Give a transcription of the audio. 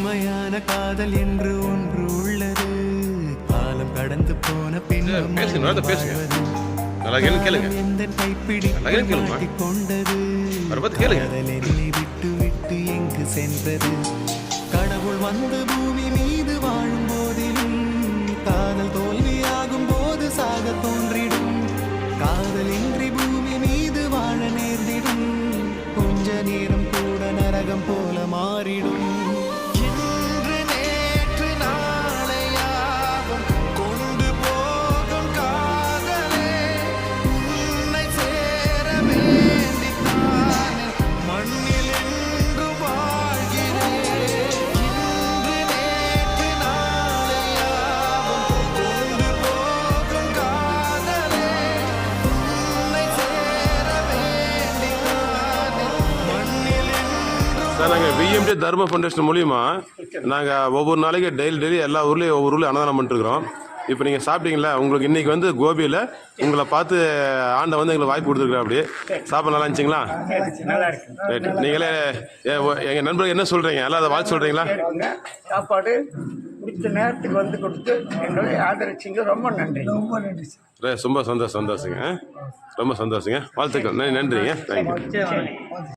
உண்மையான காதல் என்று ஒன்று உள்ளது, காலம் கடந்து போன பின்னும் எந்த கைப்பிடி கொண்டது, காதல் என்னை விட்டு விட்டு எங்கு சென்றது. கடவுள் வந்து பூமி மீது வாழும் போதிலும் காதல் தோல்வியாகும் போது சாக தோன்றிடும். காதல் இன்றி பூமி மீது வாழ நேர்ந்திடும், கொஞ்ச நேரம் கூட நரகம் போல மாறிடும். இன்று நேற்று நாளையாகும் கொண்டு போகும் காதலே, உன்னை சேர வேண்டித்தானே மண்ணில் எங்கு வாழ்கிறேன். இன்று நேற்று நாளையாகும் கொண்டு போகும் காதலே, உன்னை சேர வேண்டித்தானே மண்ணில் எங்கு. சார், நாங்கள் விஎம்டி தர்ம ஃபவுண்டேஷன் மூலிமா நாங்கள் ஒவ்வொரு நாளைக்கு டெய்லி எல்லா ஊர்லேயும் ஒவ்வொரு ஊர்லேயும் அன்னதானம் பண்ணிட்டுருக்குறோம். இப்போ நீங்கள் சாப்பிட்டீங்களா, உங்களுக்கு இன்றைக்கி வந்து கோபியில் உங்களை பார்த்து ஆண்டை வந்து எங்களுக்கு வாய்ப்பு கொடுத்துருக்குறேன். அப்படி சாப்பிட நல்லா இருந்துச்சிங்களா? ரைட். நீங்களே எங்கள் நண்பர்கள் என்ன சொல்கிறீங்க, எல்லாம் அதை வாழ்த்து சொல்கிறீங்களா? சாப்பாடு குறித்த நேரத்துக்கு வந்து கொடுத்து எங்களை ஆதரிச்சிங்க, ரொம்ப நன்றி. ரொம்ப சந்தோஷங்க, ரொம்ப சந்தோஷங்க. வாழ்த்துக்கள், நன்றிங்க. தேங்க்யூ.